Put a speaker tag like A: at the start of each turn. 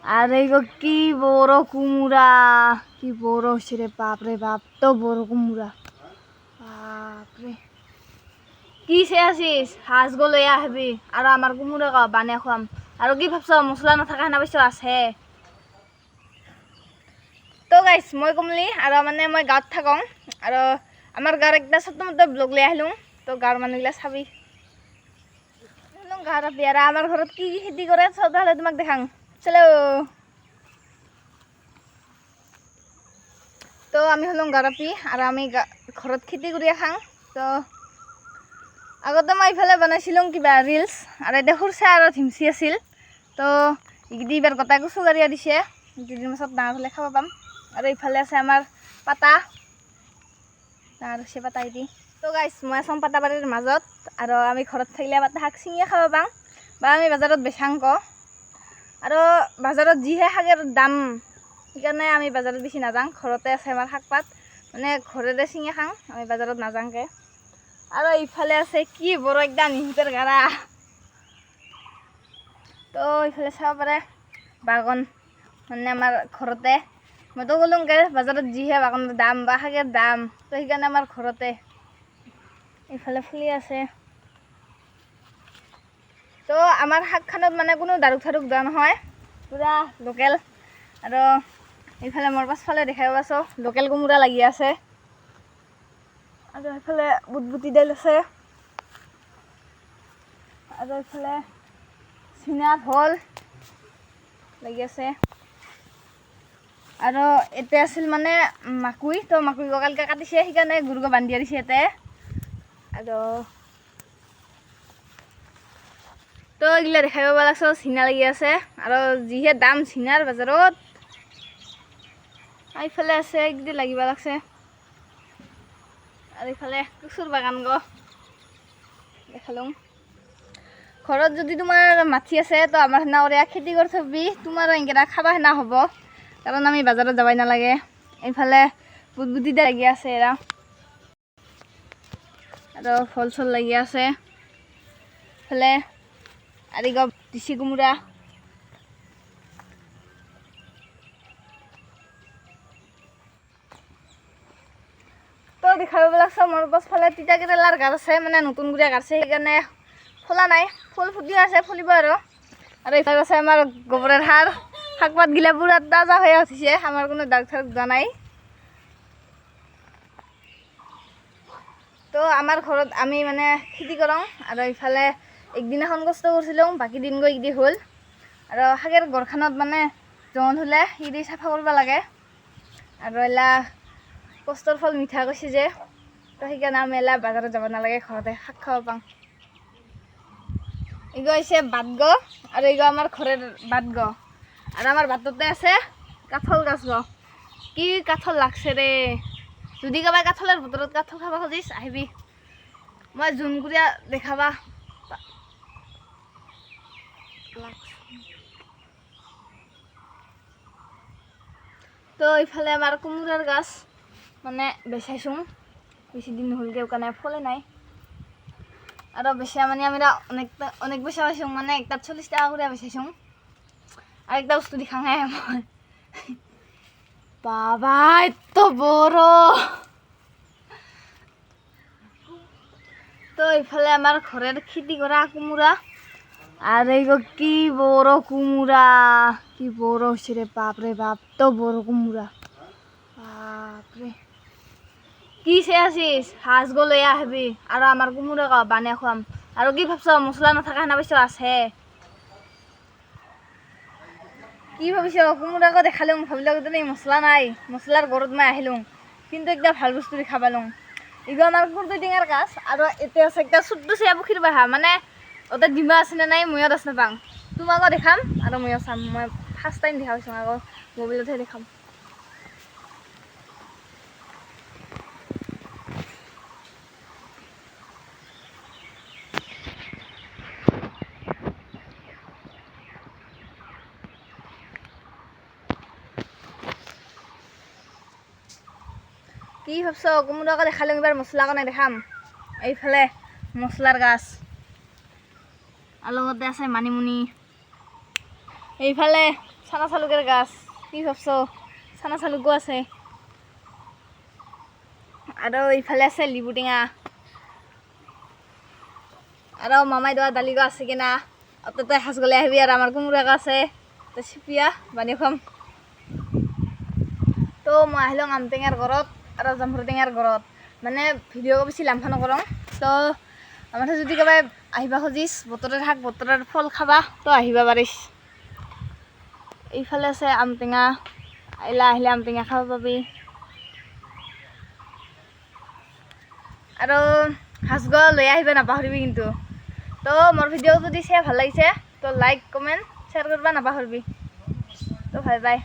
A: আরে গো কি বড় কুমড়া, কি বড় হচ্ছে রে, বাপরে বাপ, তো বড় কুমড়া, বাপরে। কি সে আসিস, হাঁস গো লৈ আহিবি আর আমার কুমড়া বানিয়ে খুয়াম। আর কি ভাবছ মশলা নাথাকা না বেশি আছে। তো গাইছ মই কমলি আৰু মানে মই গাঁৱত থাকোঁ আৰু আমাৰ গাঁৱৰ একটা ছোট মোটো ব্লগ লৈ আহিলোঁ। তো গাঁৱৰ মানুহগিলা চাবি গাঁৱত আপি আৰু আমাৰ ঘৰত কি কি খেতি কৰে চব তাহলে তোমাক দেখাং। চলো। তো আমি হলোঁ গাঁৱত আপি আৰু আমি ঘৰত খেতি কৰিয়ে খাং। তো আগতে মই ইফালে বনাইছিলোঁ কিবা ৰিলচ আৰু এতিয়া খুৰচা আৰু ধিমচি আছিল। তো এইকেইদি এইবাৰ গোটাই কচু গাৰিয়া দিছে, দুদিন পাছত ডাঙৰ হ'লে খাব পাম। আৰু ইফালে আছে আমাৰ পাতা আৰু সে পাতা এটি। তো গাইছ মই আছোঁ পাতা বাৰীৰ মাজত আৰু আমি ঘৰত থাকিলে পাতা শাক ছিঙিয়ে খাব পাওঁ বা আমি বজাৰত বেচাং ক। আৰু বজাৰত যিহে শাকৰ দাম সেইকাৰণে আমি বজাৰত বেছি নাযাওঁ, ঘৰতে আছে আমাৰ শাক পাত, মানে ঘৰতে ছিঙি খাওঁ, আমি বজাৰত নাযাওঁকৈ। আৰু ইফালে আছে কি বড় একদম নিহিতৰ গাৰা। তো ইফালে চাব পাৰে বাগান, মানে আমাৰ ঘৰতে। মইতো ক'লোঁগে বজাৰত যিহে বাগানৰ দাম বা শাকৰ দাম, তো সেইকাৰণে আমাৰ ঘৰতে। ইফালে ফুলি আছে। তো আমাৰ শাকখানত মানে কোনো দাৰুক চাৰুক দিয়া নহয়, পূৰা লোকেল। আৰু এইফালে মোৰ পাছফালে দেখাব পাইছোঁ লোকেল কোমোৰা লাগি আছে আৰু এইফালে বুটবুটি দাইল আছে আৰু এইফালে চিনা ভোল লাগি আছে। আৰু এতিয়া আছিল মানে মাকৈ, তো মাকৈ কঁকালকৈ কাটিছে সেইকাৰণে গুৰুকৈ বান্ধি দিছে ইয়াতে। আৰু তো এইগিলা দেখাই পাব লাগছো, চিনা লাগি আছে আৰু যিহে দাম চিনাৰ বজাৰত। এইফালে আছে এইগিদি লাগিব লাগছে আৰু এইফালে কচুৰ বাগান গ দেখালোঁ। ঘৰত যদি তোমাৰ মাটি আছে তো আমাৰ সেনা কৰি খেতি কৰি থবি, তোমাৰো এনেকৈ খাবা সেনা হ'ব, কাৰণ আমি বজাৰত যাবাই নালাগে। এইফালে বুটবুটি দা লাগি আছে এৰা আৰু ফল চল লাগি আছে। এইফালে আৰু দিছি কোমোৰা। তো দেখাব লাগছে মোৰ পাছফালে তিতা কেৰেলাৰ গাছ আছে, মানে নতুন গুড়া গাছে সেইকাৰণে ফুলা নাই, ফুল ফুটি আছে, ফুলিব আৰু এইফালে আছে আমাৰ গোবৰৰ সাৰ, শাক পাতগিলা পুৰা তাজা হৈ উঠিছে, আমাৰ কোনো দাগ চাগ যোৱা নাই। তো আমাৰ ঘৰত আমি মানে খেতি কৰোঁ আৰু ইফালে একদিনাখন কষ্ট কৰিছিলোঁ, বাকী দিন গৈ এইদি হ'ল। আৰু শাকৰ ঘৰখনত মানে জংঘল হ'লে সেইদি চাফা কৰিব লাগে আৰু এলা কষ্টৰ ফল মিঠা কৈছে যে, তো সেইকাৰণে আমি এলা বজাৰত যাব নালাগে, ঘৰতে শাক খাব পাওঁ। এইগো হৈছে বাট গ আৰু এইগো আমাৰ ঘৰৰ বাট গ আৰু আমাৰ বাটতে আছে কাঠল গাছ গ। কি কাঠল লাগছে ৰে, যদি কাৰোবাৰ কাঠলৰ ভিতৰত কাঠল খাব খুজিছ আহিবি, মই জুম কৰি দেখাবা। তো এইফালে আমাৰ কোমোৰাৰ গাছ মানে বেচাইছোঁ, বেছি দিন হ'লগে কাৰণে ফলে নাই। আৰু বেচা মানে আমরা অনেক বেচা পাইছোঁ, মানে একটা 40 টাকা করে বেচাইছোঁ। আর একটা বস্তু দেখাং হ্যাঁ মই, বাবা এত বড়। তো এইফালে আমার ঘরের খেতি করা কুমড়া আর এইগো কি বড় কুমড়া, কি বড় হচ্ছে রে, বাপরে বাপ, তো বড় কুমড়া, বাপরে। কি সে আসিস, হাঁস গো লৈ আহিবি আৰু আমাৰ কুমড়া বানিয়ে খুৱাম। আৰু কি ভাবছ মছলা নাথাকা না বেশি আছে। কি ভাবিছ কুমড়াকে দেখালোঁ, ভাবিলোঁ মছলা নাই, মছলাৰ ঘৰত মই আহিলোঁ, কিন্তু একটা ভাল বস্তু দেখা পালোঁ। এইগো আমাৰ কুৰ্তি টিঙাৰ গাছ আৰু এতিয়া আছে একটা ছোট্ট চেয়া পুখুৰীৰ বাহা, মানে ওটা ডিমা আছে না নাই ময়ো দাচ নাপাওঁ, তোমাকো দেখাম আৰু ময়ো চাম। মই ফাৰ্ষ্ট টাইম দেখা পাইছোঁ, আকৌ মোবাইলতহে দেখাম। কি ভাবছ কুমড়াকে দেখালোঁ, এবার মশলা কানে দেখাম। এইফালে মশলার গাছ আর লগতে আছে মানিমুনি। এইফালে চানা চালুকের গাছ কি ভাবছ চানা চালুকো আছে আৰু ইফালে আছে লিবু টেঙা আৰু মামাই দোৱা দালি গা আছে কিনা তই সাজ গলে আহিবি আৰু আমাৰ কোমোৰা গা আছে তই চিপিয়া বানি খাম তো মই আহিলোঁ আম টেঙাৰ ঘৰত আৰু জামুৰ টেঙাৰ ঘৰত মানে ভিডিঅ' বেছি লাম্ফা নকৰোঁ তো আমাৰ যদি কিবা আহিবা খুজিছ বতৰৰ শাক বতৰৰ ফল খাবা তো আহিবা পাৰিছ এইফালে আছে আম টেঙা আহিলে আম টেঙা খাব পাবি আৰু সাজগ লৈ আহিব নাপাহৰিবি কিন্তু তো মোৰ ভিডিঅ' যদি চাই ভাল লাগিছে তো লাইক কমেণ্ট শ্বেয়াৰ কৰিব নাপাহৰিবি তো বাই বাই